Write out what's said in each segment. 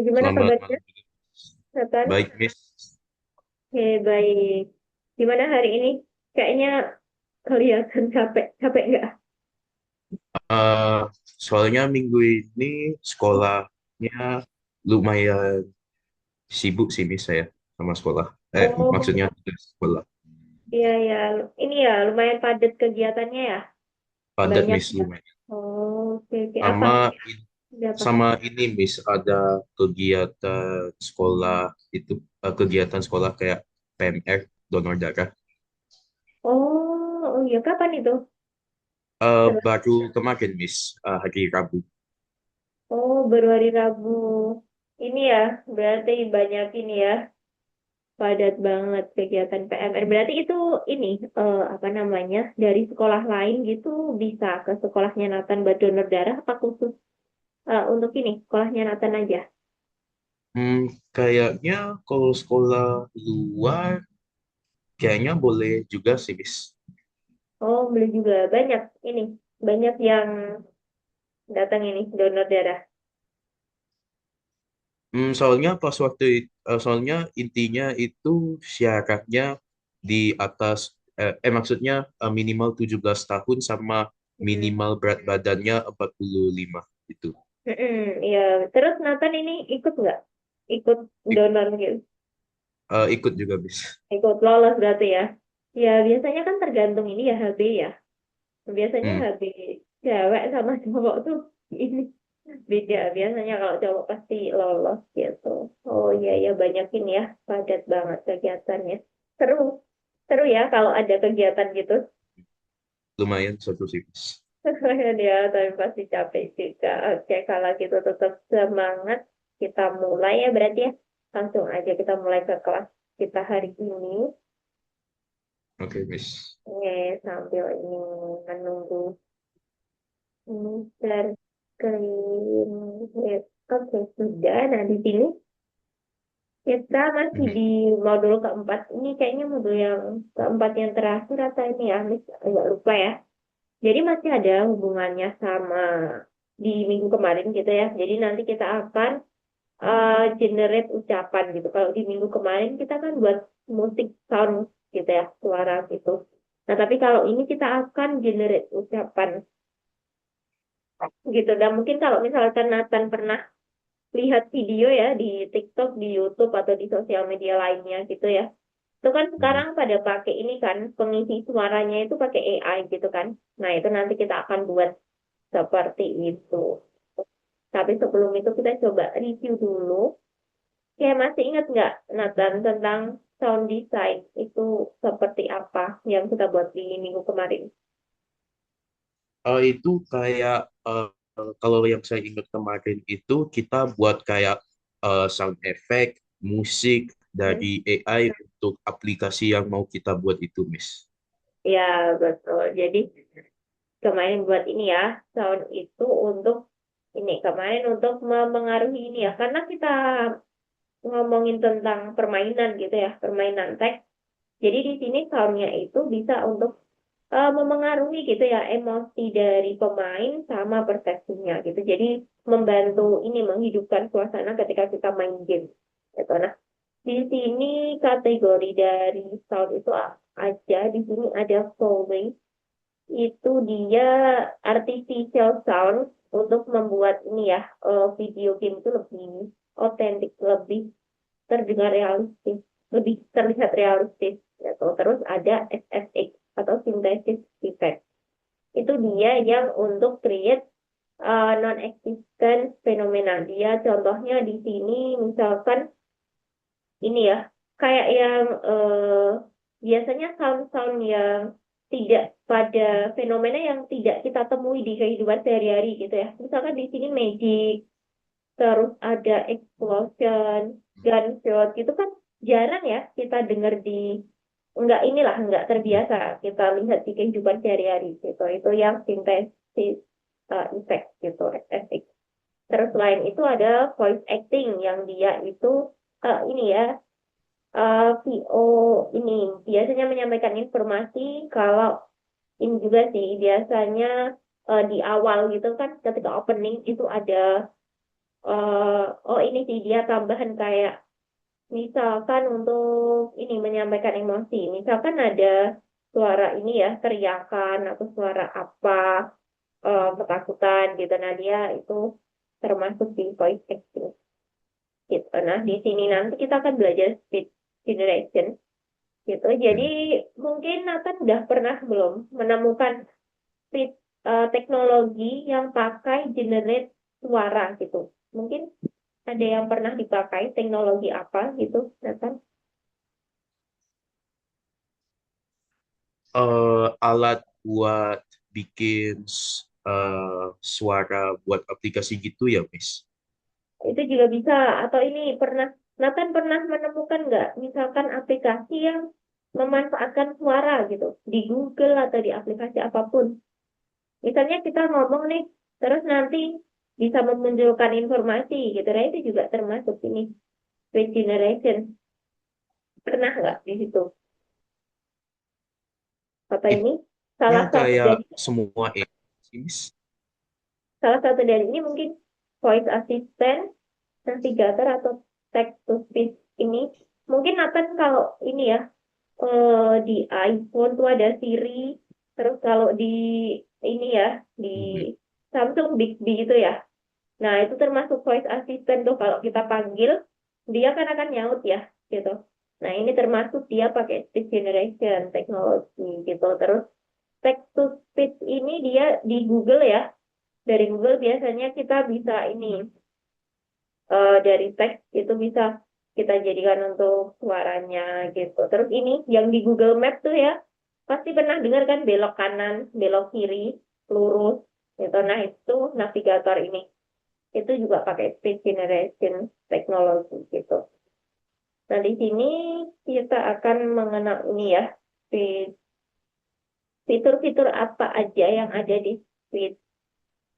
Gimana Selamat kabarnya, malam. Nathan? Baik, Miss. Oke, baik. Gimana hari ini? Kayaknya kelihatan capek. Capek nggak? Eh, Soalnya minggu ini sekolahnya lumayan sibuk sih, Miss, saya sama sekolah. Maksudnya Oh, tugas sekolah. iya, ya. Ini ya, lumayan padat kegiatannya ya. Padat, Banyak Miss, ya. lumayan. Oh, oke, oke. Apa? Sama, Ada apa? sama ini, Miss, ada kegiatan sekolah, itu kegiatan sekolah kayak PMR, donor darah. Oh, iya. Kapan itu? Baru kemarin, Miss, hari Rabu. Oh, baru hari Rabu. Ini ya, berarti banyak ini ya. Padat banget kegiatan PMR. Berarti itu ini apa namanya? Dari sekolah lain gitu bisa ke sekolahnya Nathan buat donor darah apa khusus untuk ini sekolahnya Nathan aja? Hmm, Kayaknya kalau sekolah luar, kayaknya boleh juga sih, Miss. Oh, beli juga banyak ini, banyak yang datang ini donor darah. Soalnya intinya itu syaratnya di atas, maksudnya minimal 17 tahun sama Mm-mm. minimal berat badannya 45 itu. Mm-mm, iya. Terus Nathan ini ikut nggak? Ikut Ik- donor gitu? Ikut juga, Miss. Ikut lolos berarti ya? Ya biasanya kan tergantung ini ya HB ya. Biasanya Hmm, HB cewek sama cowok tuh ini beda. Biasanya kalau cowok pasti lolos gitu. Oh iya ya banyakin ya, padat banget kegiatannya. Seru, seru ya kalau ada kegiatan gitu. Lumayan seru sih, Miss. Ya, tapi pasti capek juga. Oke, kalau gitu tetap semangat. Kita mulai ya berarti ya. Langsung aja kita mulai ke kelas kita hari ini. Oke, Miss. Oke, sambil ini menunggu screen. Ya, oke, sudah. Nah, di sini kita masih Mhm. di modul keempat. Ini kayaknya modul yang keempat yang terakhir atau ini ya, Miss? Agak lupa ya. Jadi masih ada hubungannya sama di minggu kemarin gitu ya. Jadi nanti kita akan generate ucapan gitu. Kalau di minggu kemarin kita kan buat musik sound gitu ya, suara gitu. Nah, tapi kalau ini kita akan generate ucapan gitu. Dan mungkin kalau misalkan Nathan pernah lihat video ya di TikTok, di YouTube atau di sosial media lainnya gitu ya. Itu kan Mhm. sekarang pada pakai ini kan pengisi suaranya itu pakai AI gitu kan. Nah, itu nanti kita akan buat seperti itu. Tapi sebelum itu kita coba review dulu. Kayak masih ingat nggak, Nathan, tentang sound design itu seperti apa yang kita buat di minggu kemarin? Itu kayak, kalau yang saya ingat kemarin itu kita buat kayak sound effect, musik Hmm? dari AI untuk aplikasi yang mau kita buat itu, Miss. Ya, betul. Jadi kemarin buat ini ya, sound itu untuk ini kemarin untuk memengaruhi ini ya, karena kita ngomongin tentang permainan gitu ya, permainan teks. Jadi di sini soundnya itu bisa untuk memengaruhi gitu ya emosi dari pemain sama persepsinya gitu. Jadi membantu ini menghidupkan suasana ketika kita main game. Gitu. Nah, di sini kategori dari sound itu aja. Di sini ada Foley. Itu dia artificial sound untuk membuat ini ya video game itu lebih otentik, lebih terdengar realistis, lebih terlihat realistis. Gitu. Terus ada SFX atau synthesis effect. Itu dia yang untuk create non-existent fenomena. Dia contohnya di sini misalkan ini ya, kayak yang biasanya sound-sound yang tidak pada fenomena yang tidak kita temui di kehidupan sehari-hari gitu ya. Misalkan di sini magic, terus ada explosion, gunshot gitu kan jarang ya kita dengar di enggak inilah enggak terbiasa kita lihat di kehidupan sehari-hari gitu. Itu yang sintesis effect gitu, SFX. Terus selain itu ada voice acting yang dia itu ini ya VO ini biasanya menyampaikan informasi kalau ini juga sih biasanya di awal gitu kan ketika opening itu ada oh ini sih dia tambahan kayak misalkan untuk ini menyampaikan emosi, misalkan ada suara ini ya, teriakan atau suara apa, ketakutan gitu. Nah, dia itu termasuk di voice acting gitu. Nah, di sini nanti kita akan belajar speech generation gitu. Jadi Hmm. mungkin Nathan udah pernah belum menemukan speech teknologi yang pakai generate suara gitu. Mungkin ada yang pernah dipakai teknologi apa gitu, Nathan? Alat buat bikin suara buat aplikasi gitu ya, Miss? Itu juga bisa. Atau ini pernah, Nathan pernah menemukan nggak, misalkan aplikasi yang memanfaatkan suara gitu, di Google atau di aplikasi apapun. Misalnya kita ngomong nih, terus nanti bisa memunculkan informasi gitu. Nah, itu juga termasuk ini, speech generation. Pernah nggak di situ? Apa ini? Itu Salah satu kayak dari semua AI, Miss. salah satu dari ini mungkin voice assistant, navigator atau text to speech ini. Mungkin Nathan kalau ini ya, di iPhone tuh ada Siri, terus kalau di ini ya, di Mhm. Samsung Bixby itu ya. Nah, itu termasuk voice assistant tuh kalau kita panggil, dia kan akan nyaut ya, gitu. Nah, ini termasuk dia pakai speech generation teknologi gitu. Terus text to speech ini dia di Google ya. Dari Google biasanya kita bisa ini, dari teks itu bisa kita jadikan untuk suaranya gitu. Terus ini yang di Google Map tuh ya, pasti pernah dengar kan belok kanan, belok kiri, lurus gitu. Nah, itu navigator ini. Itu juga pakai speech generation teknologi gitu. Nah, di sini kita akan mengenal ini ya, fitur-fitur apa aja yang ada di speech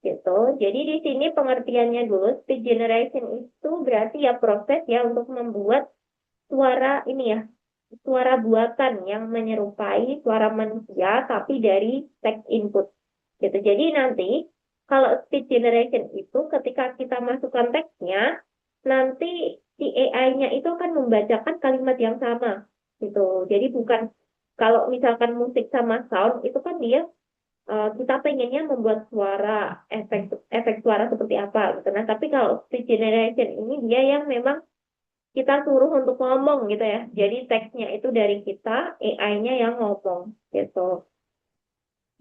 gitu. Jadi di sini pengertiannya dulu, speech generation itu berarti ya proses ya untuk membuat suara ini ya, suara buatan yang menyerupai suara manusia tapi dari text input gitu. Jadi nanti kalau speech generation itu ketika kita masukkan teksnya, nanti si AI-nya itu akan membacakan kalimat yang sama gitu. Jadi bukan kalau misalkan musik sama sound itu kan dia, kita pengennya membuat suara efek efek suara seperti apa gitu. Nah, tapi kalau speech generation ini dia yang memang kita suruh untuk ngomong gitu ya. Jadi teksnya itu dari kita, AI-nya yang ngomong gitu.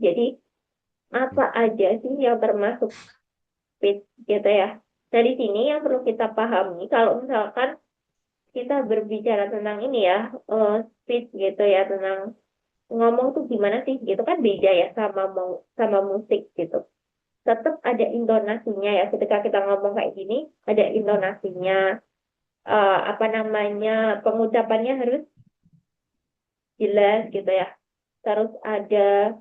Jadi apa aja sih yang termasuk speech gitu ya. Nah, di sini yang perlu kita pahami kalau misalkan kita berbicara tentang ini ya, speech gitu ya, tentang ngomong tuh gimana sih gitu kan beda ya sama mau sama musik gitu. Tetap ada intonasinya ya ketika kita ngomong kayak gini, ada intonasinya, apa namanya, pengucapannya harus jelas gitu ya. Terus ada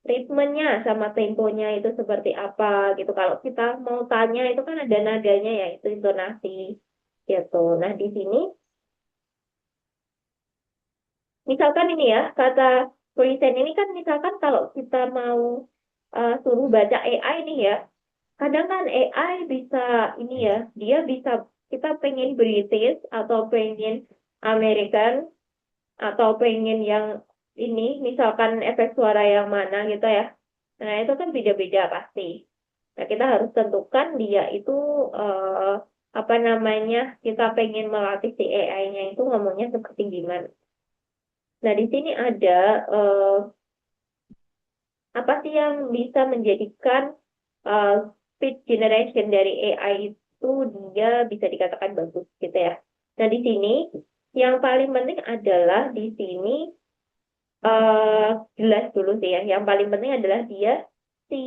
ritmenya sama temponya itu seperti apa gitu. Kalau kita mau tanya itu kan ada nadanya ya, itu intonasi gitu. Nah, di sini misalkan ini ya, kata present ini kan misalkan kalau kita mau, suruh baca AI nih ya, kadang kan AI bisa ini ya, dia bisa kita pengen British atau pengen American atau pengen yang ini, misalkan efek suara yang mana gitu ya. Nah, itu kan beda-beda pasti. Nah, kita harus tentukan dia itu, eh, apa namanya, kita pengen melatih si AI-nya itu ngomongnya seperti gimana. Nah, di sini ada, eh, apa sih yang bisa menjadikan, eh, speech generation dari AI itu dia bisa dikatakan bagus gitu ya. Nah, di sini yang paling penting adalah di sini, eh jelas dulu sih ya. Yang paling penting adalah dia si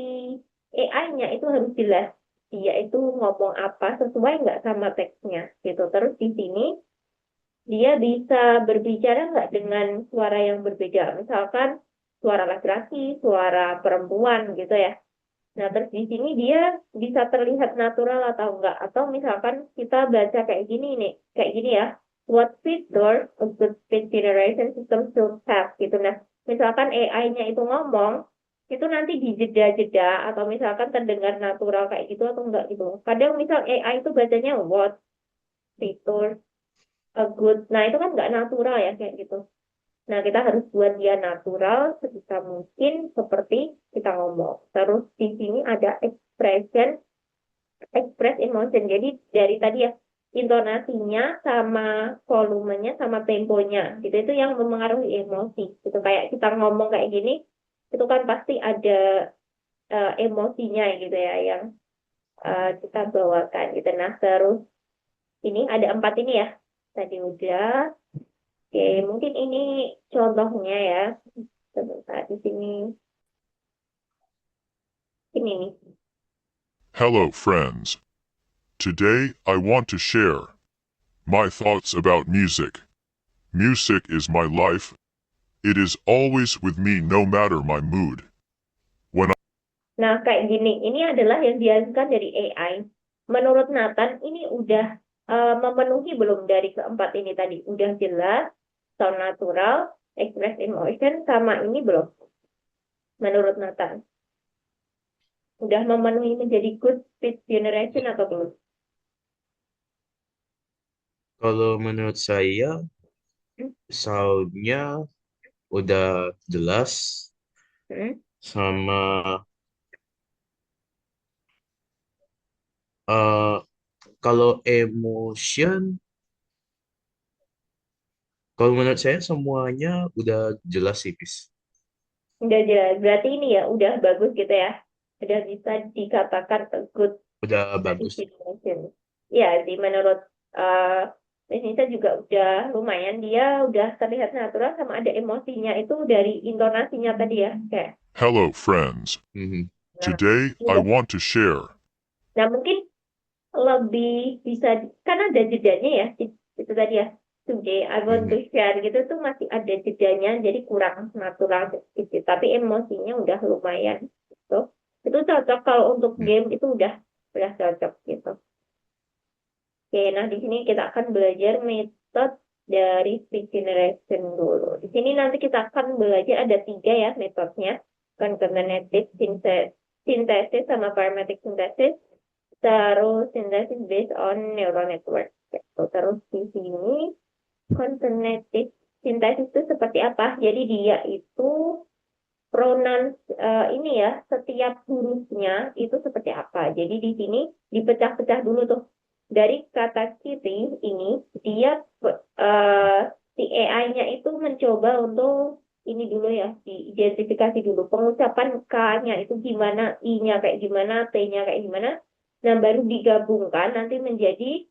AI-nya itu harus jelas. Dia itu ngomong apa sesuai nggak sama teksnya gitu. Terus di sini dia bisa berbicara nggak dengan suara yang berbeda. Misalkan suara laki-laki, suara perempuan gitu ya. Nah, terus di sini dia bisa terlihat natural atau enggak. Atau misalkan kita baca kayak gini nih, kayak gini ya. What features a good speech generation system should have gitu. Nah, misalkan AI-nya itu ngomong, itu nanti di jeda-jeda atau misalkan terdengar natural kayak gitu atau enggak gitu. Kadang misal AI itu bacanya what, fitur, a good. Nah, itu kan enggak natural ya kayak gitu. Nah, kita harus buat dia natural sebisa mungkin seperti kita ngomong. Terus di sini ada expression, express emotion. Jadi dari tadi ya, intonasinya sama volumenya sama temponya. Gitu itu yang mempengaruhi emosi. Gitu kayak kita ngomong kayak gini, itu kan pasti ada emosinya gitu ya yang kita bawakan gitu. Nah, terus ini ada 4 ini ya. Tadi udah. Oke, mungkin ini contohnya ya. Sebentar di sini. Ini nih. Hello, friends. Today I want to share my thoughts about music. Music is my life. It is always with me no matter my mood. When Nah, kayak gini. Ini adalah yang dihasilkan dari AI. Menurut Nathan, ini udah memenuhi belum dari keempat ini tadi? Udah jelas, sound natural, express emotion, sama ini belum? Menurut Nathan. Udah memenuhi menjadi good speech generation atau belum? Kalau menurut saya, Hmm? soundnya udah jelas Hmm? sama eh kalau emotion, kalau menurut saya semuanya udah jelas sih, Pis. Udah jelas. Berarti ini ya udah bagus gitu ya. Udah bisa dikatakan a good Udah bagus. definition. Ya, di menurut uh, Nisa juga udah lumayan. Dia udah terlihat natural sama ada emosinya itu dari intonasinya tadi ya. Kayak, hello, friends. Mhm. nah, Today I udah. want to share. Nah, mungkin lebih bisa, kan ada jedanya ya. Itu tadi ya. Today I want to Mhm. share gitu tuh masih ada jedanya. Jadi kurang natural sedikit. Tapi emosinya udah lumayan. Gitu. Itu cocok kalau untuk Mhm. game itu udah cocok gitu. Oke, nah di sini kita akan belajar metode dari speech generation dulu. Di sini nanti kita akan belajar ada 3 ya metodenya. Concatenative synthesis sama parametric synthesis. Terus synthesis based on neural network. Gitu. Terus di sini concatenative synthesis itu seperti apa? Jadi dia itu pronoun ini ya, setiap hurufnya itu seperti apa. Jadi di sini dipecah-pecah dulu tuh. Dari kata kiri ini, dia uh, si AI-nya itu mencoba untuk ini dulu ya, diidentifikasi dulu. Pengucapan K-nya itu gimana, I-nya kayak gimana, T-nya kayak gimana. Nah, baru digabungkan nanti menjadi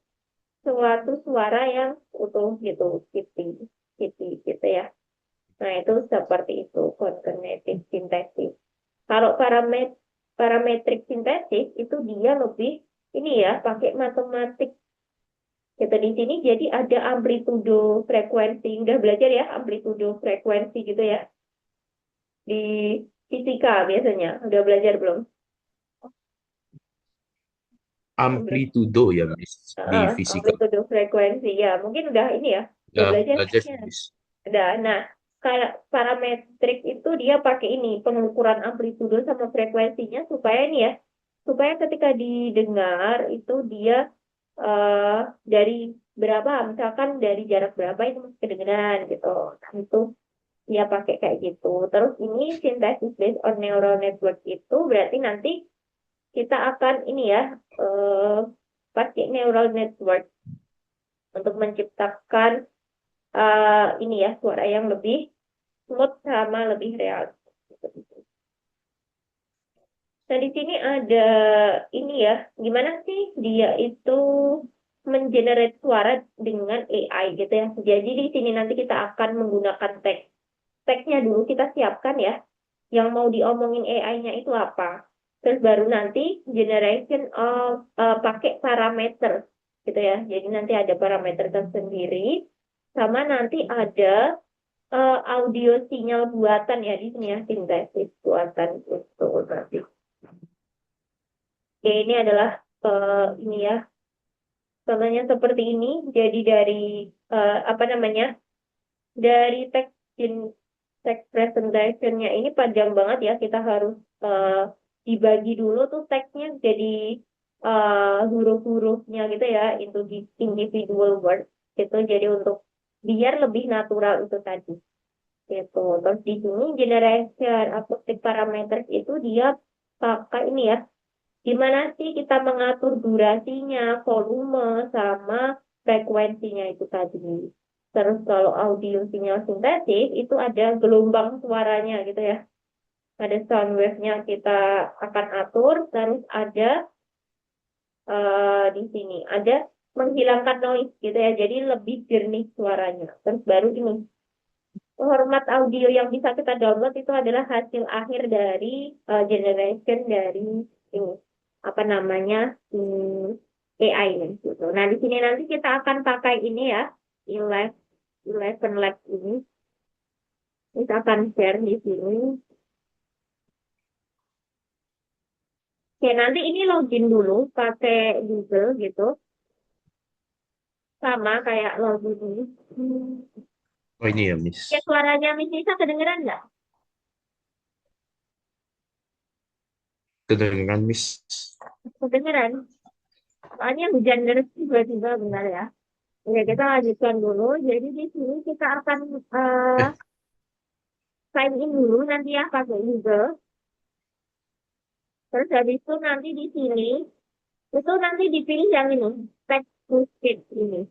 suatu suara yang utuh gitu, kiti, kiti, gitu ya. Nah, itu seperti itu, cognitive synthesis. Kalau parametric synthesis, itu dia lebih, ini ya, pakai matematik. Gitu, di sini jadi ada amplitudo frekuensi. Udah belajar ya, amplitudo frekuensi gitu ya. Di fisika biasanya. Udah belajar belum? Belum. Amplitudo ya, Miss, di fisika. Amplitudo frekuensi. Ya, mungkin udah ini ya. Udah Udah belajar belajar sih, kayaknya. Miss. Ada. Nah, kayak parametrik itu dia pakai ini pengukuran amplitudo sama frekuensinya supaya ini ya, supaya ketika didengar itu dia eh dari berapa, misalkan dari jarak berapa itu masih kedengeran gitu. Nah, itu dia pakai kayak gitu. Terus ini synthesis based on neural network itu berarti nanti kita akan ini ya eh pakai neural network untuk menciptakan ini ya suara yang lebih smooth sama lebih real. Nah, di sini ada ini ya, gimana sih dia itu mengenerate suara dengan AI gitu ya. Jadi di sini nanti kita akan menggunakan teks. Teksnya dulu kita siapkan ya, yang mau diomongin AI-nya itu apa. Terus baru nanti generation of pakai parameter gitu ya. Jadi nanti ada parameter tersendiri, sama nanti ada audio sinyal buatan ya di sini ya, sintesis buatan itu nanti. Oke, ini adalah ini ya, contohnya seperti ini. Jadi dari apa namanya? Dari teks text presentation-nya ini panjang banget ya. Kita harus dibagi dulu tuh teksnya jadi huruf-hurufnya gitu ya, itu di individual word gitu. Jadi untuk biar lebih natural itu tadi. Gitu. Terus di sini generation acoustic parameters itu dia pakai ini ya. Gimana sih kita mengatur durasinya, volume, sama frekuensinya itu tadi. Terus kalau audio sinyal sintetik itu ada gelombang suaranya gitu ya. Ada sound wave-nya kita akan atur, terus ada di sini ada menghilangkan noise gitu ya. Jadi lebih jernih suaranya. Terus baru ini format audio yang bisa kita download itu adalah hasil akhir dari generation dari ini apa namanya AI nih gitu. Nah di sini nanti kita akan pakai ini ya Eleven Labs ini kita akan share di sini. Oke nanti ini login dulu pakai Google gitu sama kayak login ini. Oh ini ya, Ya Miss. suaranya Miss Nisa kedengeran nggak? Kedengeran, Miss. Kedengeran. Soalnya hujan deras tiba-tiba benar ya. Oke, kita lanjutkan dulu. Jadi di sini kita akan Eh, sign in dulu nanti ya pakai Google. Terus habis itu nanti di sini itu nanti dipilih yang ini, text to speech ini,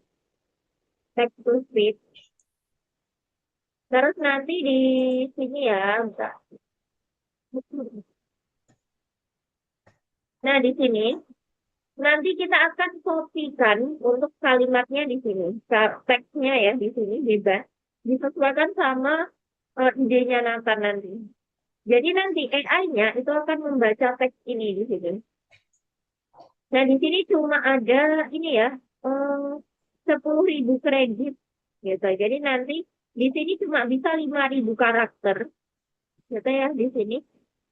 text to speech. Terus nanti di sini ya, bentar. Nah di sini nanti kita akan kopikan untuk kalimatnya di sini, teksnya ya di sini bebas, disesuaikan sama idenya Nathan nanti. Jadi nanti AI-nya itu akan membaca teks ini di sini. Nah, di sini cuma ada ini ya, 10.000 kredit gitu. Jadi nanti di sini cuma bisa 5.000 karakter gitu ya di sini.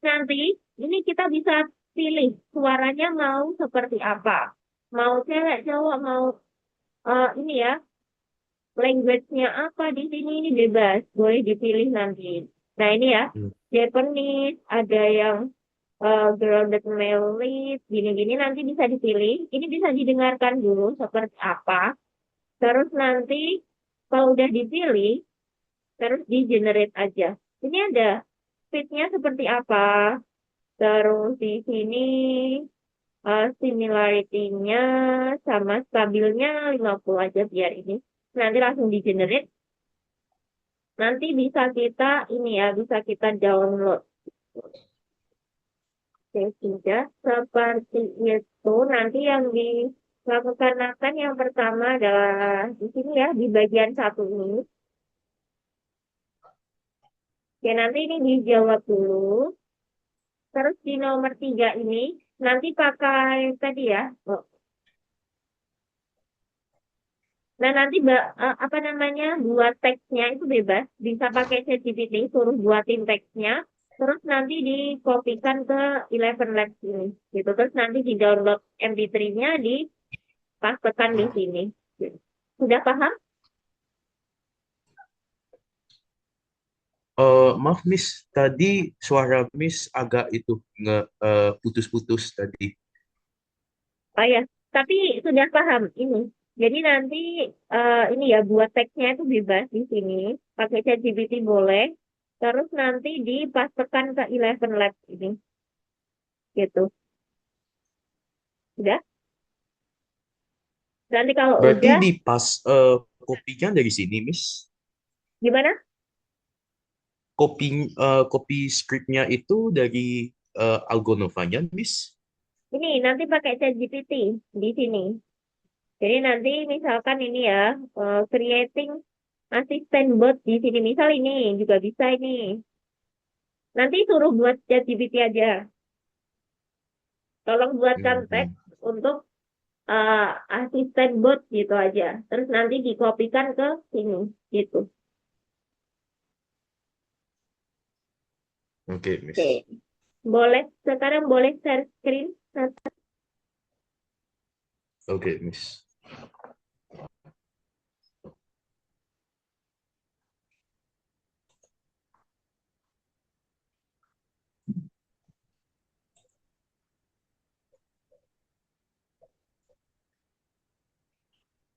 Nanti ini kita bisa pilih suaranya mau seperti apa. Mau cewek, cowok, mau ini ya, language-nya apa di sini ini bebas, boleh dipilih nanti. Nah, ini ya, hmm, Japanese, ada yang grounded melody, gini-gini nanti bisa dipilih. Ini bisa didengarkan dulu seperti apa. Terus nanti kalau udah dipilih, terus di generate aja. Ini ada speed-nya seperti apa. Terus di sini similarity-nya sama stabilnya 50 aja biar ini. Nanti langsung di generate. Nanti bisa kita ini ya, bisa kita download. Oke, sudah seperti itu. Nanti yang dilakukan akan yang pertama adalah di sini ya, di bagian satu ini. Oke, nanti ini dijawab dulu. Terus di nomor 3 ini, nanti pakai tadi ya. Oh. Nah, nanti apa namanya, buat teksnya itu bebas. Bisa pakai ChatGPT, suruh buatin teksnya. Terus nanti dikopikan ke Eleven Labs ini. Gitu. Terus nanti di-download MP3-nya, dipastekan di sini. Sudah paham? maaf, Miss. Tadi suara Miss agak itu nge putus-putus tadi. Oh ya, tapi sudah paham ini. Jadi nanti ini ya buat teksnya itu bebas di sini. Pakai ChatGPT boleh. Terus nanti dipastekan ke Eleven Labs ini. Gitu. Udah? Nanti kalau Berarti udah, di pas kopinya dari sini, Miss. gimana? Kopi kopi skripnya itu dari Algonovanya, Miss. Ini nanti pakai ChatGPT di sini. Jadi nanti misalkan ini ya, creating assistant bot di sini. Misal ini juga bisa ini. Nanti suruh buat ChatGPT aja. Tolong buatkan teks Mhm. untuk asisten bot gitu aja. Terus nanti dikopikan ke sini gitu. Oke, Oke. Miss. Boleh sekarang boleh share screen. Oke, Miss.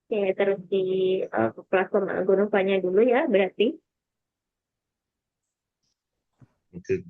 Oke, terus di platform Algonovanya dulu ya, berarti. Oke.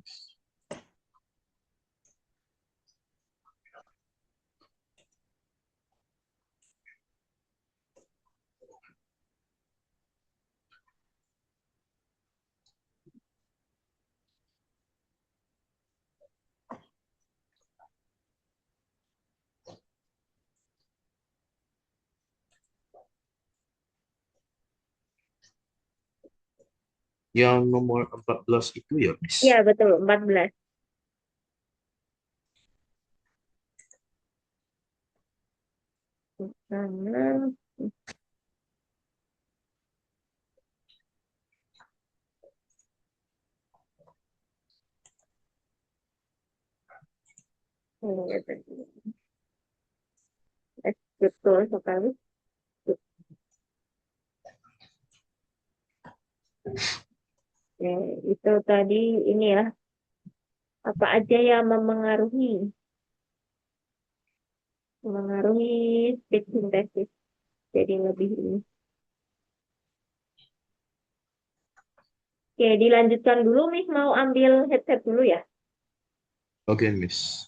Yang nomor 14 itu ya, Miss. Ya, betul, 14. Sana. Ya, betul sekali. Ya, itu tadi ini ya, apa aja yang memengaruhi speech synthesis. Jadi lebih ini. Oke, dilanjutkan dulu, Miss. Mau ambil headset dulu ya? Oke, Miss.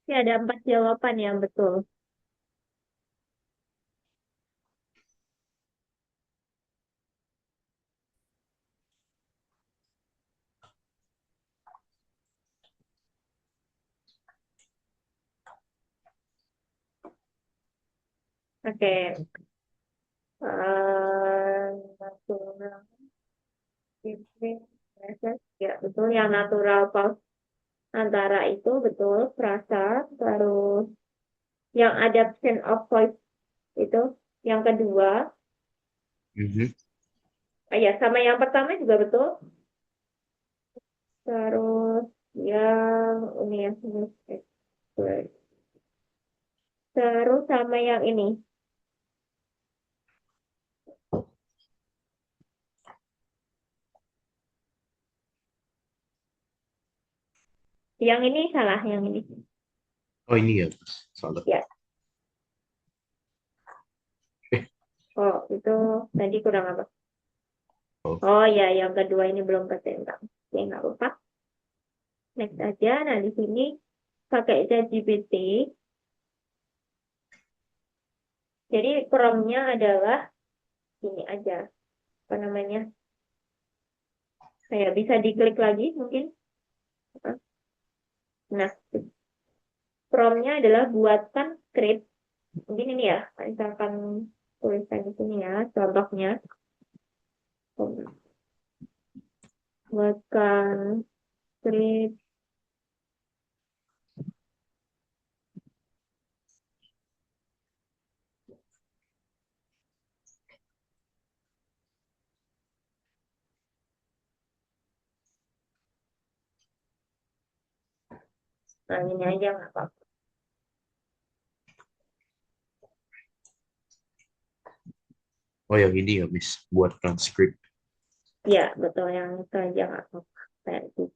Ya, ada 4 jawaban yang betul. Oke. Natural, ya betul. Yang natural pause antara itu betul. Frasa. Terus yang adaptation of voice itu. Yang kedua. Mhm. Ya, sama yang pertama juga betul. Terus yang ini ya. Terus sama yang ini. Yang ini salah, yang ini. Oh, ini ya, Mas. Salah. Ya. Eh, Oh, itu tadi kurang apa? oh. Oh ya, yang kedua ini belum ketembak. Oke, nggak apa-apa. Next aja. Nah, di sini pakai ChatGPT. Jadi prompt-nya adalah ini aja. Apa namanya? Kayak bisa diklik lagi mungkin. Nah, prompt-nya adalah buatkan script. Mungkin ini ya, misalkan tulisan di sini ya, contohnya. Buatkan script. Nah, ini aja nggak apa-apa. Oh yang ini ya Miss, buat transkrip. Ya, betul, yang itu aja nggak apa-apa. Kayak gitu.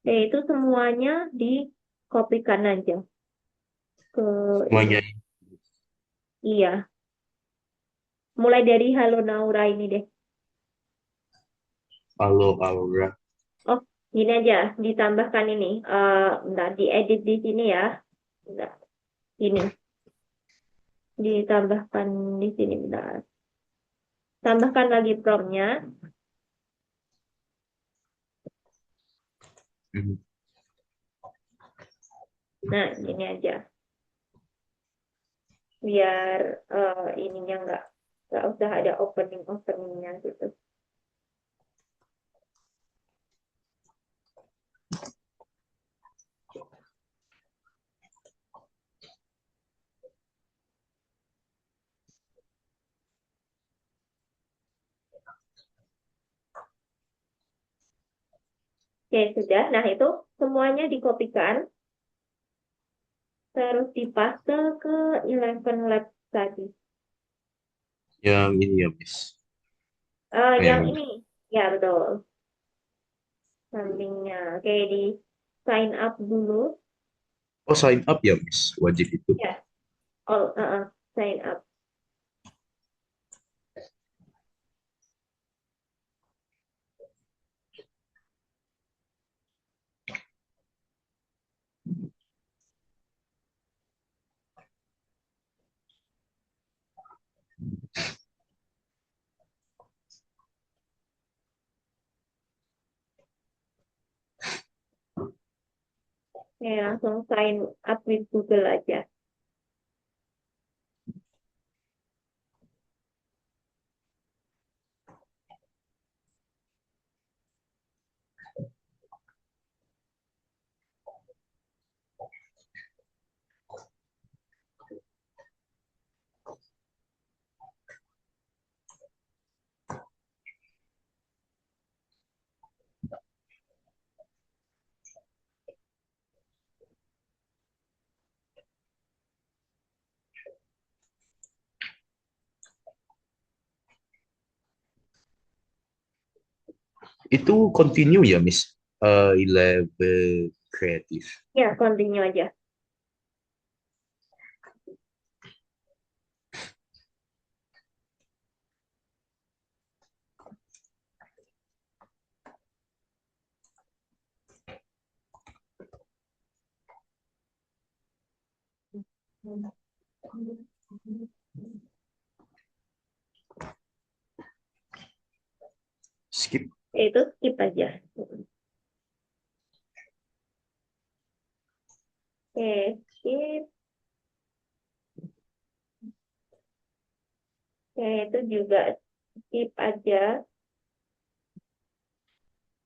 Ya, itu semuanya dikopikan aja ke ini. Semuanya. Iya, mulai dari Halo Naura ini deh. Halo Aura. Oh, gini aja, ditambahkan ini. Bentar, diedit di sini ya. Bentar, ini. Ditambahkan di sini, bentar. Tambahkan lagi promptnya. Hmm. Nah, gini aja. Biar ininya nggak usah ada openingnya gitu. Oke, sudah. Nah, itu semuanya dikopikan. Terus dipaste ke Eleven Lab tadi. Yang ini ya Miss. Yang Yang ini, ya betul. Sampingnya. Oke, di sign up dulu. oh sign up ya Miss, wajib itu. Ya, sign up. Oke, langsung sign up with Google aja. Itu continue ya Miss. 11 Creative. Ya, continue aja. Skip. Itu skip aja. Oke, skip. Oke, itu juga skip aja.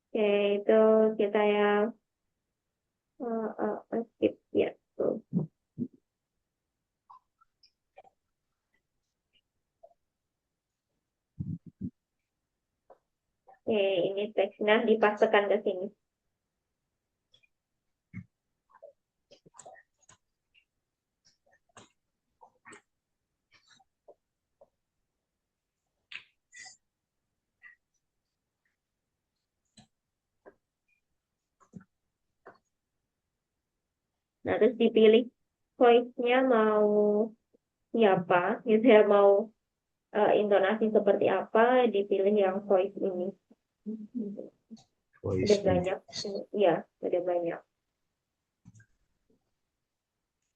Oke, itu kita yang skip ya. Tuh. Oke, ini teksnya dipastekan ke sini. Nah, terus dipilih voice-nya mau siapa, gitu ya, mau intonasi seperti apa, dipilih yang voice ini. Ada Voice banyak, ya, ada banyak.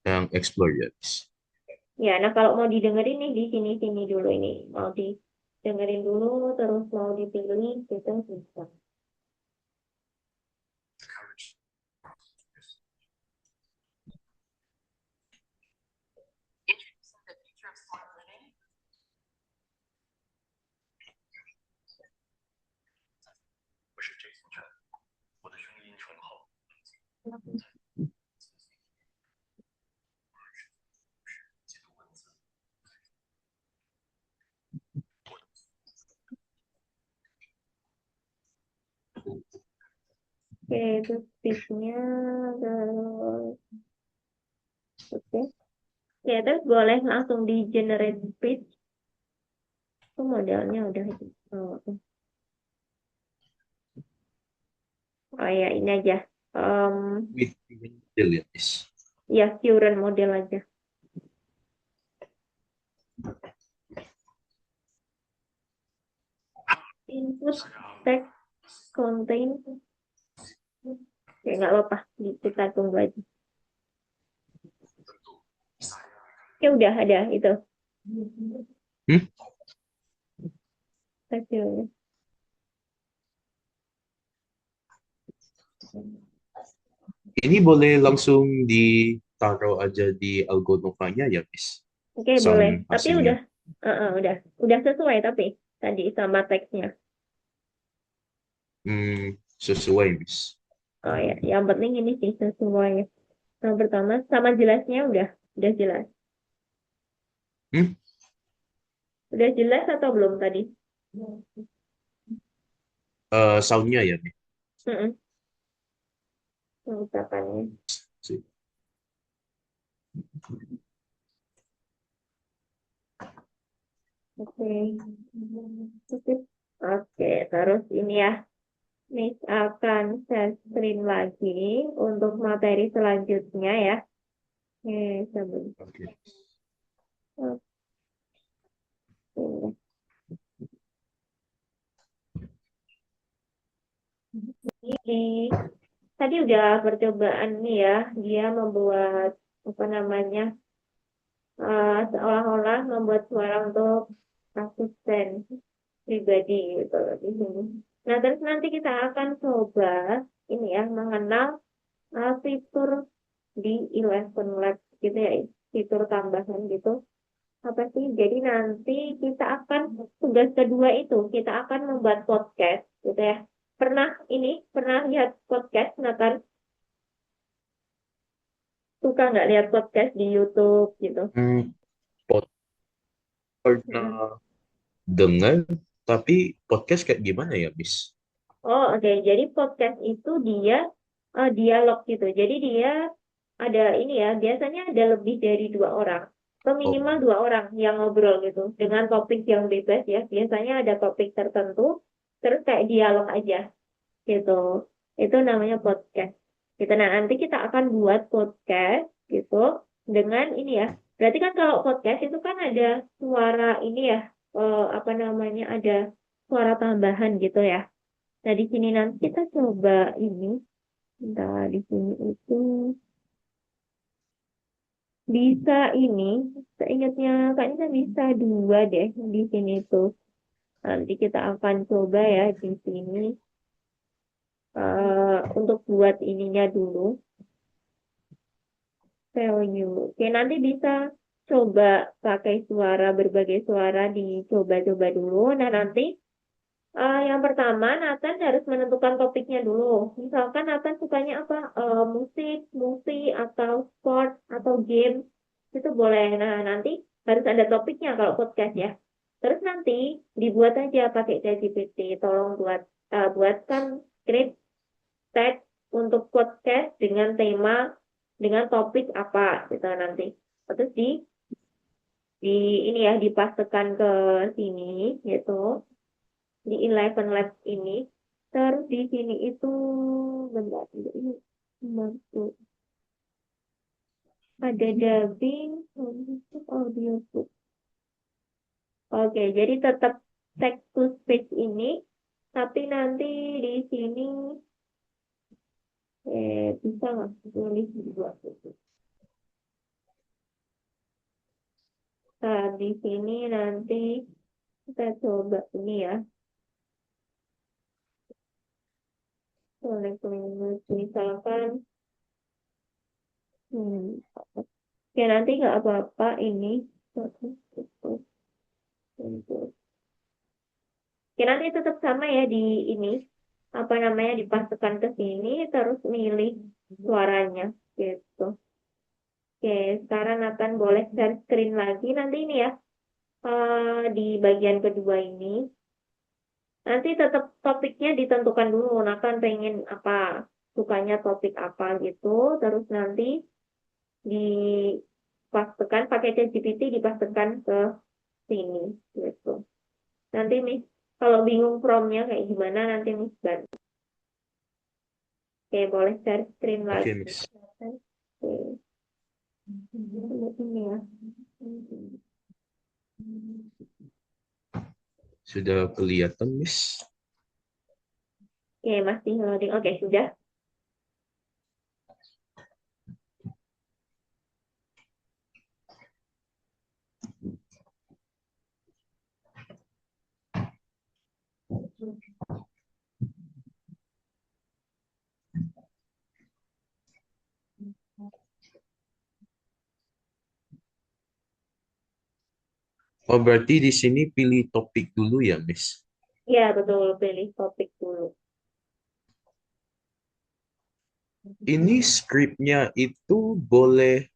yang explore ya Miss. Ya, nah kalau mau didengerin nih di sini-sini dulu ini, mau didengerin dulu, terus mau dipilih, gitu bisa. Oke, itu speednya terus oke. Ya, terus boleh langsung di generate speed. Itu modelnya udah itu. Oh ya, ini aja. Em, With model ya, Miss. ya, current model aja. Input text contain. Oke, nggak apa-apa. Kita tunggu aja. Oke, udah ada itu. Hmm? Hasilnya. Ini boleh langsung ditaruh aja di Algonovanya ya, Miss. Oke, boleh. Sound Tapi hasilnya. udah sesuai tapi tadi sama teksnya. Sesuai, Miss. Oh ya, yang penting ini sih sesuai. Yang pertama sama jelasnya udah jelas. Hmm? Udah jelas atau belum tadi? Soundnya ya, Miss. Mm-mm. Ucapannya. Oke. Oke. Oke, terus ini ya. Miss akan share screen lagi untuk materi selanjutnya ya. Oke, sebelum. Oke. Oke. Ini tadi udah percobaan nih ya, dia membuat apa namanya, seolah-olah membuat suara untuk asisten pribadi gitu di sini. Nah, terus nanti kita akan coba ini ya, mengenal fitur di Eleven Labs gitu ya, fitur tambahan gitu. Apa sih? Jadi nanti kita akan tugas kedua itu kita akan membuat podcast gitu ya. Pernah lihat podcast Nathan? Suka nggak lihat podcast di YouTube gitu? Hmm, Mm-mm. pernah dengar, tapi podcast kayak gimana ya, Miss? Oh, oke. Jadi podcast itu dia dialog gitu. Jadi dia ada ini ya, biasanya ada lebih dari dua orang, atau Oh, minimal dua orang yang ngobrol gitu dengan topik yang bebas ya. Biasanya ada topik tertentu, terus kayak dialog aja gitu. Itu namanya podcast. Gitu. Nah, nanti kita akan buat podcast gitu dengan ini ya. Berarti kan kalau podcast itu kan ada suara ini ya, apa namanya, ada suara tambahan gitu ya. Nah, di sini nanti kita coba ini. Nah, di sini itu bisa ini, seingatnya kayaknya bisa dua deh di sini tuh. Nanti kita akan coba ya di sini untuk buat ininya dulu. Value. Oke, nanti bisa coba pakai suara, berbagai suara dicoba-coba dulu. Nah, nanti yang pertama, Nathan harus menentukan topiknya dulu. Misalkan Nathan sukanya apa? Musik, movie, atau sport, atau game. Itu boleh. Nah, nanti harus ada topiknya kalau podcast ya. Terus nanti dibuat aja pakai ChatGPT. Tolong buatkan skrip teks untuk podcast dengan tema, dengan topik apa gitu nanti. Terus di ini ya dipastekan ke sini gitu di Eleven Labs ini. Terus di sini itu bentar ini masuk ada dubbing untuk audiobook. Oke, jadi tetap text to speech ini, tapi nanti di sini bisa nggak tulis dua gitu. Nah, di sini nanti kita coba ini ya. Boleh tulis misalkan, hmm, ya nanti nggak apa-apa ini. Oke, nanti tetap sama ya di ini. apa namanya dipasukkan ke sini terus milih suaranya gitu. Oke, sekarang akan boleh share screen lagi nanti ini ya, di bagian kedua ini. Nanti tetap topiknya ditentukan dulu, nah kan pengen apa, sukanya topik apa gitu, terus nanti dipastekan pakai ChatGPT dipastekan ke sini gitu. Nanti nih kalau bingung promnya kayak gimana nanti nih bantu. Oke, boleh share screen Oke, lagi. Miss. Oke, ini ya. Sudah kelihatan, Miss. Oke, masih loading. Oke, sudah. Oh, berarti di sini pilih topik dulu ya, Miss. Ya, betul. Pilih topik dulu. Ini skripnya itu boleh,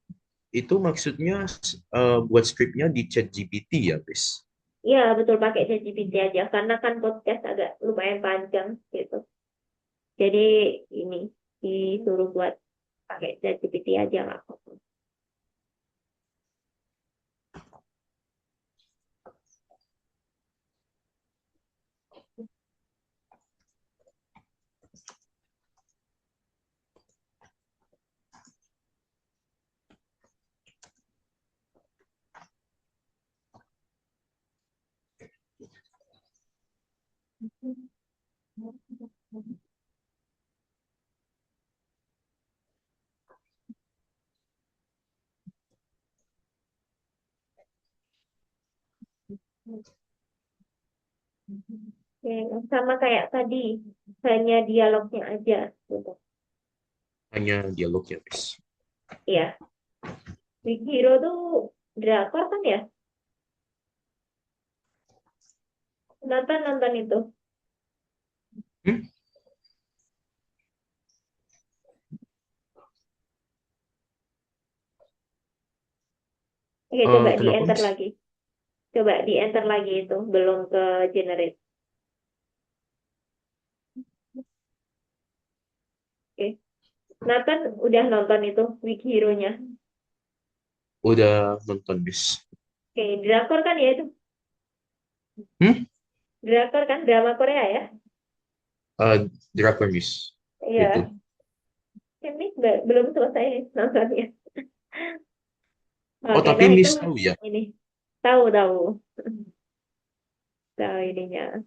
itu maksudnya buat skripnya di ChatGPT ya, Miss? Ya, betul pakai ChatGPT aja karena kan podcast agak lumayan panjang gitu. Jadi ini disuruh buat pakai ChatGPT aja nggak apa-apa. Oke, sama kayak tadi, hanya dialognya aja gitu. Hanya dialog ya, Miss. Iya, Big Hero tuh drakor kan ya? Nonton nonton itu. Hmm? Oke, coba di Kenapa, enter Miss? lagi. Coba di enter lagi itu, belum ke generate. Oke. Nathan udah nonton itu Big Hero-nya. Udah nonton, Miss. Oke, drakor kan ya itu? Hmm? Drakor kan drama Korea ya? Drakor, Miss. Iya. Itu. Ini belum selesai nontonnya. Oh, Oke, tapi nah itu Miss tahu ya? ini tahu tahu tahu ininya.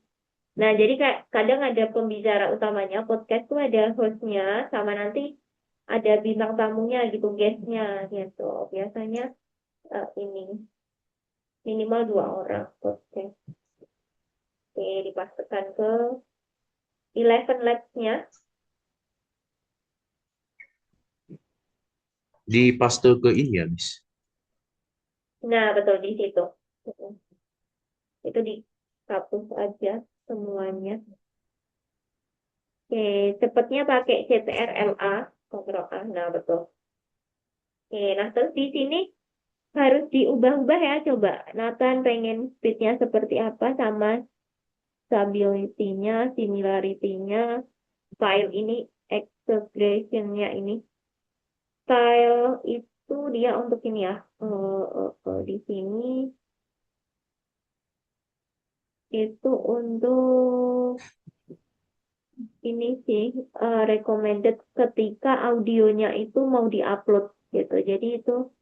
Nah, jadi kayak kadang ada pembicara utamanya podcast tuh ada hostnya sama nanti ada bintang tamunya gitu, guestnya gitu. Biasanya ini minimal 2 orang podcast. Oke, dipastikan ke Eleven Labs-nya. Di paste ke ini ya, Miss. Nah, betul di situ. Itu dihapus aja semuanya. Oke, cepatnya pakai CTRL-A, Ctrl A. Nah, betul. Oke, nah terus di sini harus diubah-ubah ya, coba. Nathan pengen speednya seperti apa sama stability-nya, similarity-nya, style ini, exaggeration-nya ini. Style itu dia untuk ini ya, di sini itu untuk ini sih recommended ketika audionya itu mau diupload gitu. Jadi itu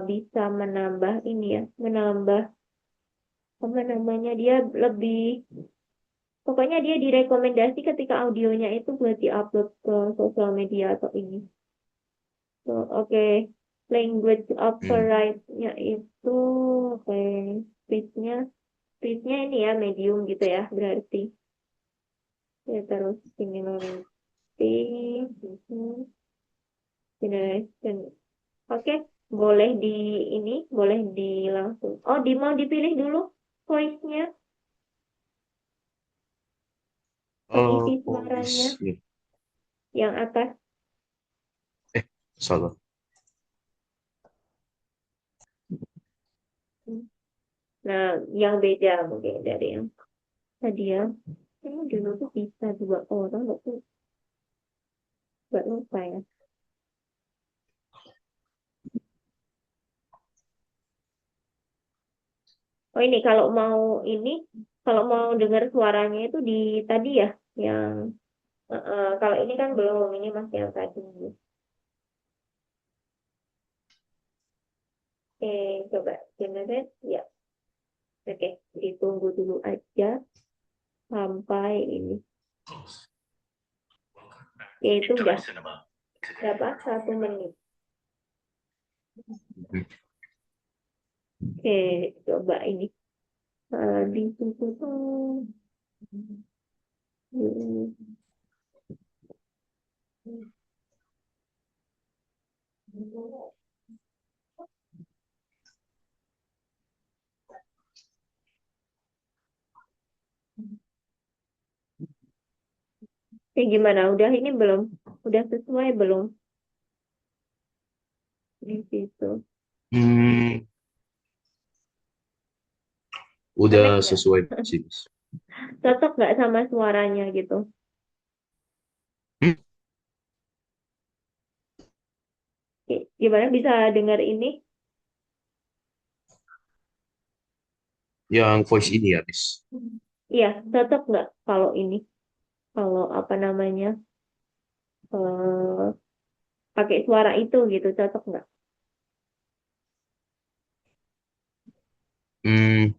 bisa menambah ini ya, menambah apa namanya dia lebih pokoknya dia direkomendasi ketika audionya itu buat diupload ke sosial media atau ini. So, oke. Language Hmm. override-nya itu oke, speed-nya speed-nya ini ya medium gitu ya berarti. Ya terus similarity, generation. Oke, boleh di ini, boleh di langsung. Oh, mau dipilih dulu voice-nya. Pengisi Voice. suaranya yang atas. Salah. Nah, yang beda mungkin dari yang tadi ya. Ini dulu tuh bisa 2 orang, aku nggak lupa ya. Oh ini kalau mau dengar suaranya itu di tadi ya, yang kalau ini kan belum, ini masih yang tadi. Oke, coba generate ya. Oke, ditunggu dulu aja sampai ini. Oke, itu udah berapa? 1 menit. Oke, coba ini. Ditutup tuh. Gimana? Udah ini belum? Udah sesuai belum? Di situ. Hmm, Connect udah nggak? sesuai sih, Mas. Cocok nggak sama suaranya gitu? Hmm, Gimana bisa dengar ini? yang voice ini ya, Miss. Iya, cocok nggak kalau ini? Kalau apa namanya? eh pakai suara itu gitu, cocok nggak? Hmm,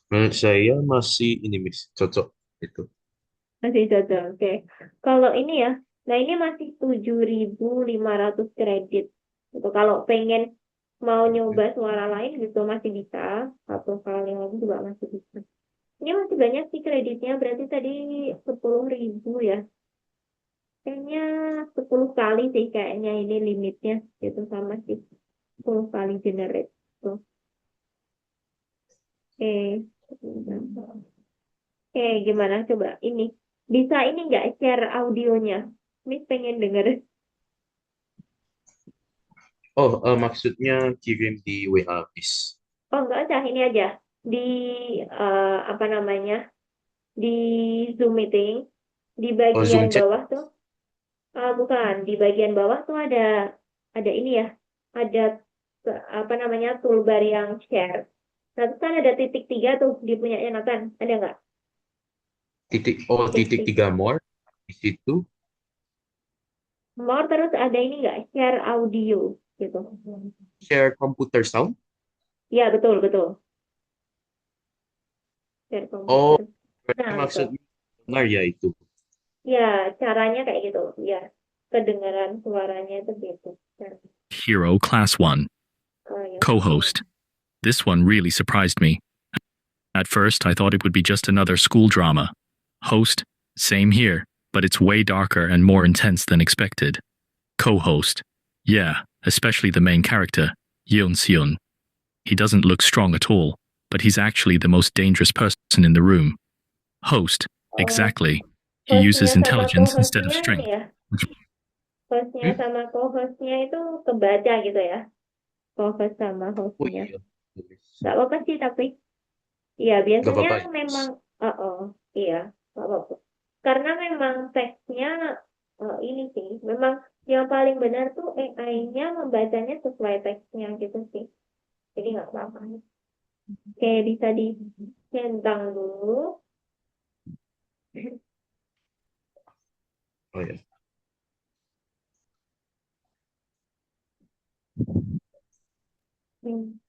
menurut saya masih ini, Miss. Cocok itu. Masih cocok, oke. Kalau ini ya, nah ini masih 7.500 kredit. Gitu. Kalau pengen mau nyoba suara lain gitu masih bisa. 1 kali lagi juga masih bisa. Ini masih banyak sih kreditnya, berarti tadi 10.000 ya. Kayaknya 10 kali sih kayaknya ini limitnya. Gitu sama sih. 10 kali generate. Tuh. Oke. Oke, gimana coba ini? Bisa ini nggak share audionya? Miss pengen denger. Oh, maksudnya kirim di WA, Miss. Oh, nggak usah, ini aja. Di, apa namanya, di Zoom meeting, di Oh, bagian Zoom chat. bawah tuh, bukan, di bagian bawah tuh ada ini ya, ada, apa namanya, toolbar yang share. Nah, terus kan ada titik 3 tuh di punyanya Nathan. Ada nggak? Titik Titik 3 more. Di situ, more, terus ada ini nggak? Share audio, gitu. share computer sound. Ya, betul, betul. Share Oh, komputer. berarti Nah, itu. maksudnya dengar ya itu. Ya, caranya kayak gitu. Ya, kedengaran suaranya itu gitu. Nah, Hero Class 1. ya. Co-host. This one really surprised me. At first, I thought it would be just another school drama. Host. Same here, but it's way darker and more intense than expected. Co-host. Yeah, especially the main character, Yeon Seon. He doesn't look strong at all, but he's actually the most dangerous person in the room. Host. Oh, Exactly. He hostnya uses sama intelligence instead of co-hostnya ini strength. ya. Hostnya Hmm? sama co-hostnya itu kebaca gitu ya. Co-host sama Oh hostnya. iya, Gak apa-apa sih tapi. Iya, nggak biasanya apa-apa ya, Miss. memang, iya, gak apa-apa. Karena memang teksnya ini sih, memang yang paling benar tuh AI-nya membacanya sesuai teksnya gitu sih. Jadi nggak apa-apa. Oke, bisa dicentang dulu. Oh ya. Hmm.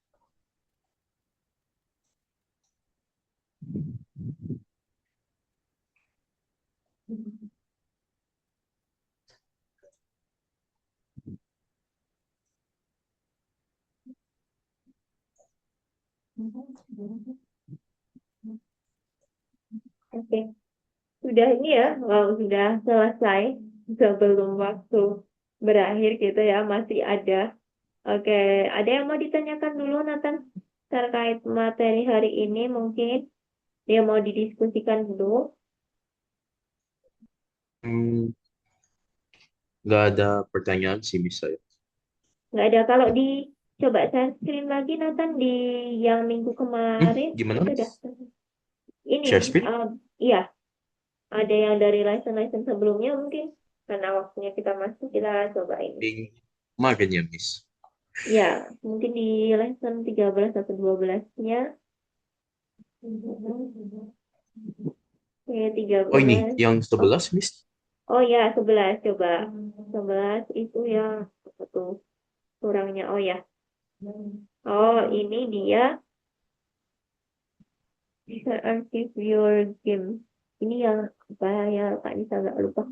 Oke, sudah ini ya, wow, sudah selesai sebelum waktu berakhir gitu ya, masih ada. Oke, ada yang mau ditanyakan dulu, Nathan, terkait materi hari ini mungkin dia mau didiskusikan dulu. Hmm, nggak ada pertanyaan sih Miss saya. Nggak ada. Kalau di coba share screen lagi Nathan di yang minggu kemarin Gimana itu dah. Miss? Ini Share screen? iya ada yang dari lesson-lesson sebelumnya mungkin karena waktunya kita masuk kita cobain. Minggu kemarin ya Miss. Ya, mungkin di lesson 13 atau 12-nya. Oke, Oh ini 13. yang Oh, 11 Miss. oh ya, 11 coba. 11 itu yang apa tuh kurangnya. Oh ya. Oh, ini dia bisa archive your game. Ini yang apa ya Kak Nisa agak lupa.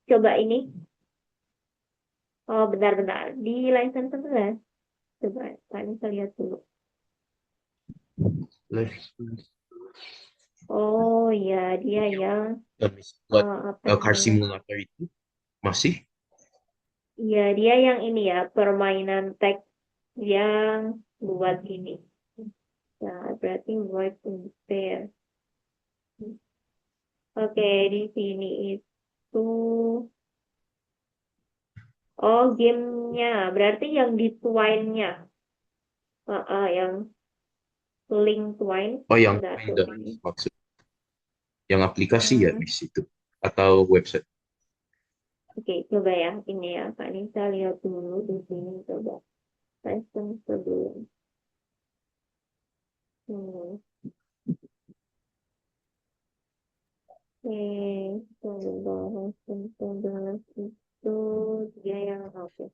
Coba ini. Oh, bentar-bentar. Di lesson 11. Coba Kak Nisa lihat dulu. Live. Oh ya, dia Yang yang ya, Miss buat apa car namanya? simulator itu masih. Iya, dia yang ini ya, permainan teks yang buat ini. Nah, berarti voice impair. Oke, di sini itu, oh gamenya, berarti yang di Twine-nya. Yang link Twine. Oh yang Bentar, coba Finder ini. maksud yang aplikasi ya Hmm, Miss itu atau website. oke, coba ya, ini ya, Kak Nisa lihat dulu di sini, coba. Lesson sebelum. Hmm. Oke, pembahasan 19 itu dia yang oke.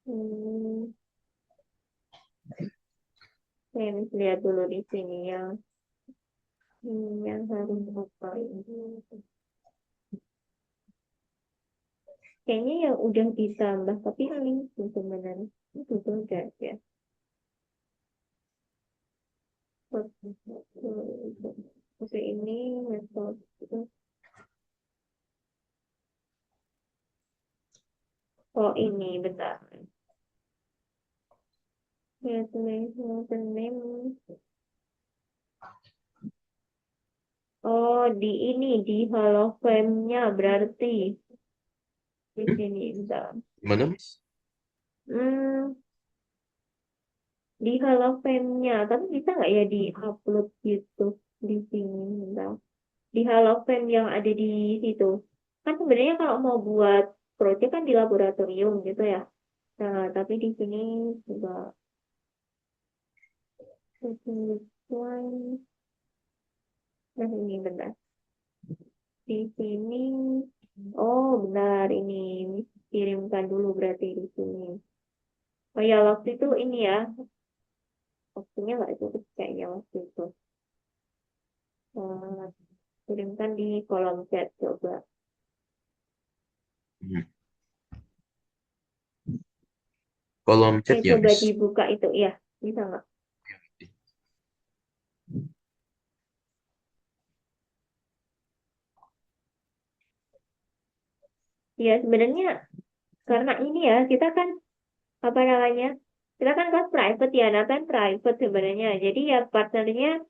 Hmm, saya mesti lihat dulu di sini yang harus apa ini. Kayaknya yang udah ditambah, tapi link tuh sebenarnya itu tuh enggak ya. Oke, ini metode. Oh ini bentar. Username. Oh di ini di Halo Frame-nya berarti di Hmm? sini bentar. Gimana Miss? Hmm, di Halo Frame-nya, tapi bisa nggak ya di-upload gitu di sini bentar. Di Halo Frame yang ada di situ. Kan sebenarnya kalau mau buat project kan di laboratorium gitu ya. Nah, tapi di sini coba nah ini bentar. Di sini, oh benar ini kirimkan dulu berarti di sini. Oh ya waktu itu ini ya, waktunya nggak cukup kayaknya waktu itu. Eh, kirimkan di kolom chat coba. Hmm. Kolom Oke, chat ya coba Miss. dibuka itu ya, bisa nggak? Ya sebenarnya karena ini ya kita kan apa namanya? Kita kan kelas private ya, nah kan private sebenarnya. Jadi ya partnernya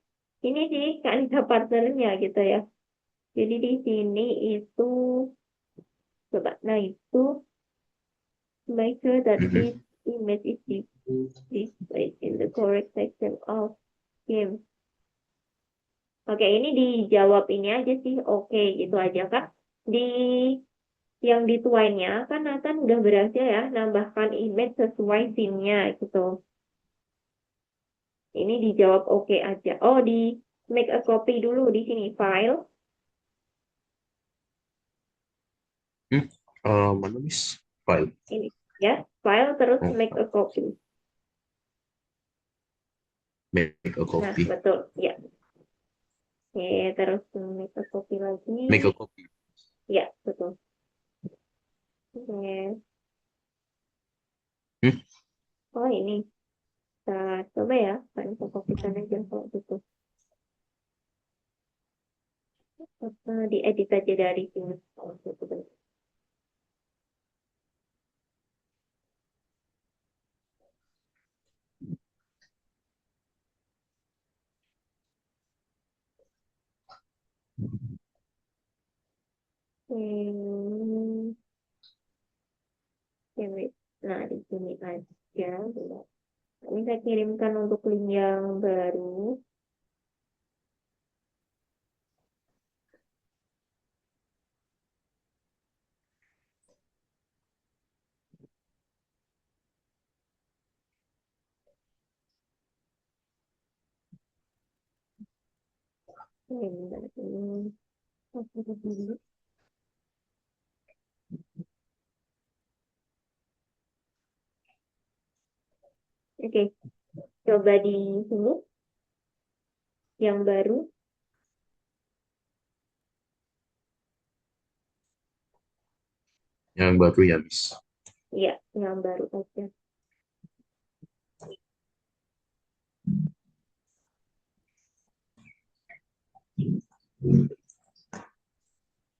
ini sih kan kita partnernya gitu ya. Jadi di sini itu coba, nah itu make sure that Mhm. each image is displayed in the correct section of game. Oke, ini dijawab ini aja sih. Oke, gitu aja Kak. Di yang dituainya kan Nathan udah berhasil ya nambahkan image sesuai scene-nya gitu. Ini dijawab oke aja. Oh, di make a copy dulu di sini file. Hmm? Mana Miss? File. Ini ya, file terus Oh, make a copy. make a Nah, copy. betul. Ya. Oke, terus make a copy lagi. Make a copy. Ya, betul. Oke. Hmm? Oh, ini. Kita coba ya. Kan kita kopikan aja kalau gitu. Diedit aja dari sini. Oh, gitu, betul. Hmm, oke, wait. Nah, di sini aja. Bentar. Ini saya kirimkan untuk link yang baru. Bentar, ini. Oke, dulu. Oke, coba di sini yang baru. Yang baru ya, Miss. Iya, yang baru aja.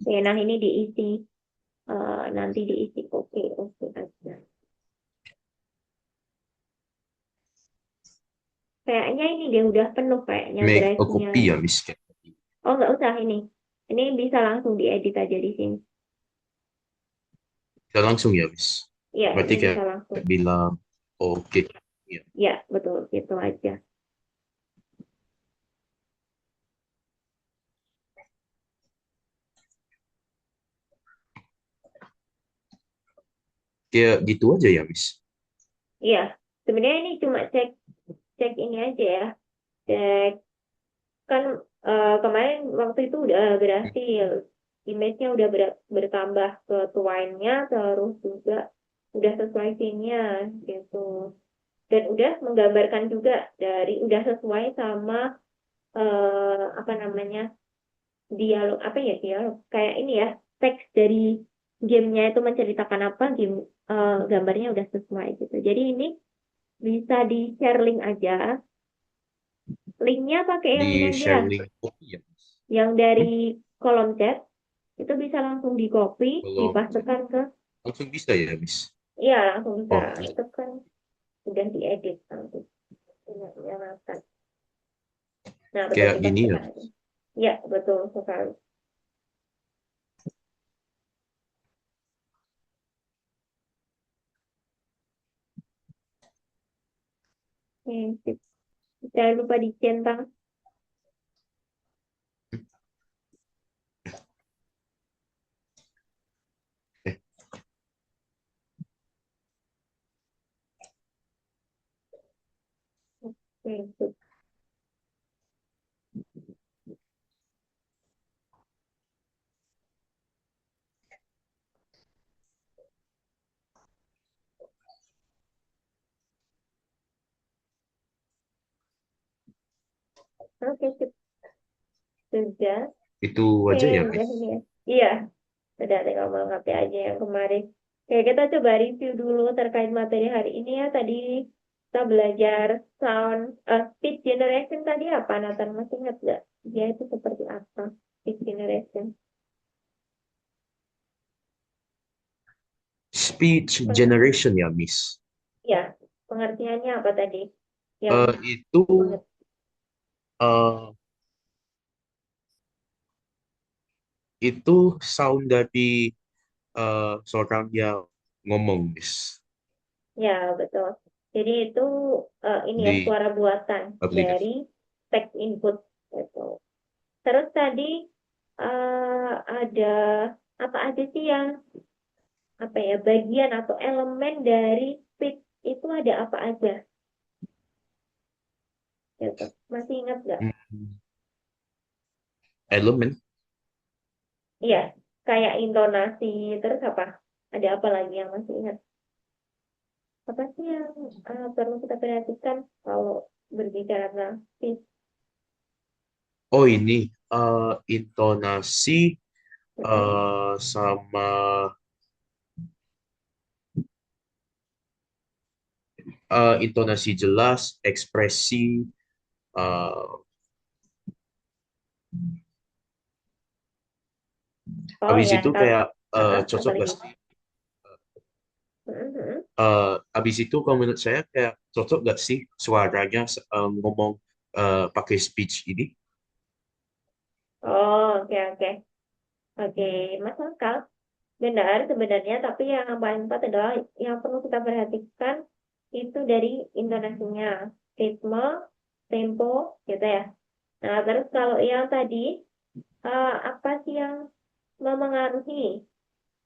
Oke, nah ini diisi. Nanti diisi oke, oke aja. Kayaknya ini dia udah penuh kayaknya Make a drive-nya. copy ya, Miss. Oh, nggak usah ini. Ini bisa langsung diedit aja di sini. Kita langsung ya, Miss. Iya, Berarti ini kayak bisa langsung. bilang, oke. Ya. Ya, betul. Gitu aja. Kayak gitu aja ya, Miss. Iya, sebenarnya ini cuma cek cek ini aja ya. Cek kan kemarin waktu itu udah berhasil. Image-nya udah bertambah ke twine-nya, terus juga udah sesuai scene-nya gitu. Dan udah menggambarkan juga udah sesuai sama apa namanya dialog apa ya dialog kayak ini ya teks dari gamenya itu menceritakan apa game gambarnya udah sesuai gitu. Jadi ini bisa di share link aja. Linknya pakai yang Di ini aja, share link copy ya, Miss. yang dari kolom chat itu bisa langsung di copy, Kalau dipastekan ke, langsung bisa ya, Miss. iya langsung bisa. Oh, Itu kan udah diedit nanti. Nyalakan. Nah, betul kayak gini ya. dipastekan aja. Ya, betul sekali. Sip. Jangan lupa dicentang. Eh, Sip. Oke, sip. Sudah. itu Oke, aja ya, udah Miss. ini ya. Iya, udah tinggal melengkapi aja yang kemarin. Oke, kita coba review dulu terkait materi hari ini ya. Tadi kita belajar sound, speech generation tadi apa, Nathan? Masih ingat nggak? Dia itu seperti apa, speech generation? Speech Peng- generation ya, Miss. ya, pengertiannya apa tadi? Yang Itu banget. eh, itu sound dari seorang yang ngomong, Miss, Ya, betul. Jadi itu ini ya di suara buatan dari aplikasi. text input gitu. Terus tadi ada apa aja sih yang apa ya bagian atau elemen dari speech itu ada apa aja gitu. Masih ingat nggak? Hmm, elemen. Iya, kayak intonasi terus apa? Ada apa lagi yang masih ingat? Apa sih yang perlu kita perhatikan kalau berbicara tentang speech? Oh ini intonasi Mm-mm. sama intonasi jelas, ekspresi. eh, Oh habis ya, itu kalau kayak apa cocok gak lagi? sih? Mm-mm. Habis itu kalau menurut saya kayak cocok gak sih suaranya ngomong pakai speech ini? Oh, oke oke. Oke, masuk akal. Benar sebenarnya, tapi yang paling empat adalah yang perlu kita perhatikan itu dari intonasinya, ritme, tempo, gitu ya. Nah, terus kalau yang tadi, apa sih yang memengaruhi,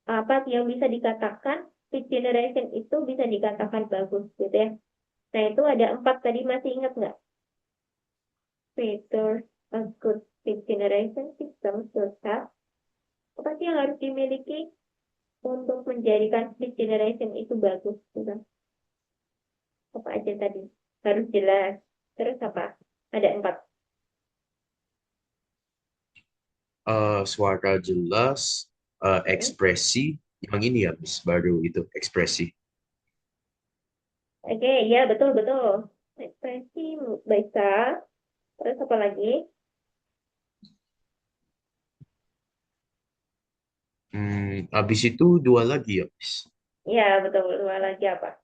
apa sih yang bisa dikatakan speech generation itu bisa dikatakan bagus, gitu ya. Nah, itu ada empat tadi, masih ingat nggak? Features a good speech generation system should have. Apa sih yang harus dimiliki untuk menjadikan speech generation itu bagus, gitu? Apa aja tadi? Harus jelas. Terus apa? Ada empat. Suara jelas, Hmm. ekspresi, yang ini ya, Miss, baru itu ekspresi. Oke, ya betul betul. Ekspresi bisa. Terus apa lagi? Habis itu dua lagi ya, Miss. Ya betul. Dua lagi apa?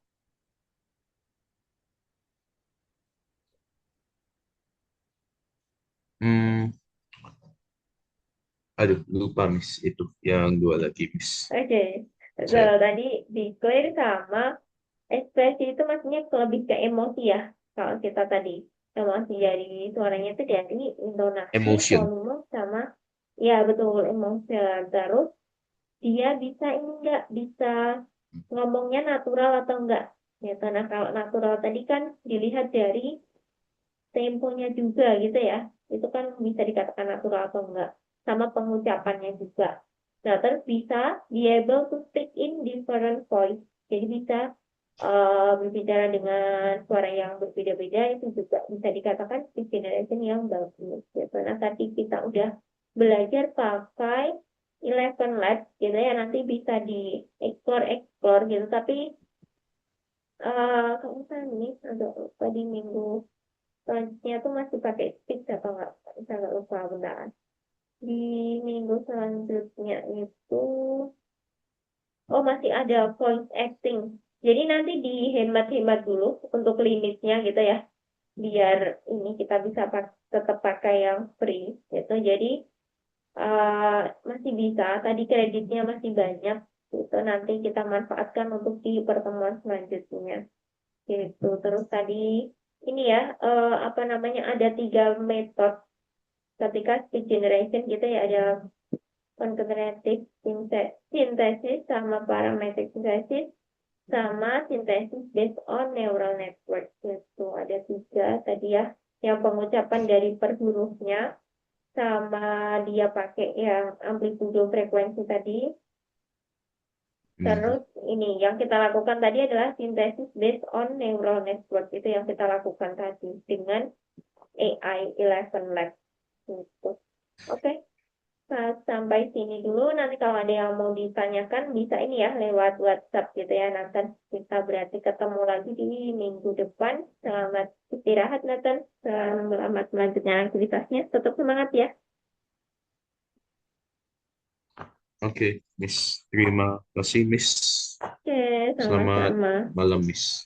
Hmm, aduh, lupa, Miss. Itu yang dua lagi, Miss. Oke. Saya. Kalau tadi declare sama ekspresi itu maksudnya lebih ke emosi ya. Kalau kita tadi emosi dari suaranya itu dari intonasi, Emotion. volume sama ya betul emosi. Terus dia bisa ini enggak bisa ngomongnya natural atau enggak. Ya, karena kalau natural tadi kan dilihat dari temponya juga gitu ya. Itu kan bisa dikatakan natural atau enggak. Sama pengucapannya juga. Nah, terus bisa be able to speak in different voice. Jadi bisa berbicara dengan suara yang berbeda-beda itu juga bisa dikatakan speech generation yang bagus. Gitu. Nah, tadi kita udah belajar pakai 11 Labs gitu ya. Nanti bisa di explore gitu. Tapi kalau misalnya ini agak lupa di minggu selanjutnya tuh masih pakai speech atau enggak? Saya nggak lupa benar. Di minggu selanjutnya itu, oh masih ada voice acting. Jadi nanti dihemat-hemat dulu untuk limitnya gitu ya. Biar ini kita bisa tetap pakai yang free gitu. Jadi masih bisa, tadi kreditnya masih banyak. Itu nanti kita manfaatkan untuk di pertemuan selanjutnya. Gitu. Terus tadi ini ya, apa namanya, ada 3 metode ketika speech generation gitu ya, ada cognitive synthesis sama parametric synthesis sama synthesis based on neural network. Itu ada 3 tadi ya, yang pengucapan dari per hurufnya sama dia pakai yang amplitudo frekuensi tadi. Hmm, Terus ini yang kita lakukan tadi adalah synthesis based on neural network, itu yang kita lakukan tadi dengan AI 11 Lab gitu. Oke, sampai sini dulu. Nanti kalau ada yang mau ditanyakan bisa ini ya lewat WhatsApp gitu ya. Nanti kita berarti ketemu lagi di minggu depan. Selamat istirahat Nathan. Selamat melanjutkan aktivitasnya. Tetap semangat ya. oke, Miss. Terima kasih, Miss. Oke, Selamat sama-sama. malam, Miss.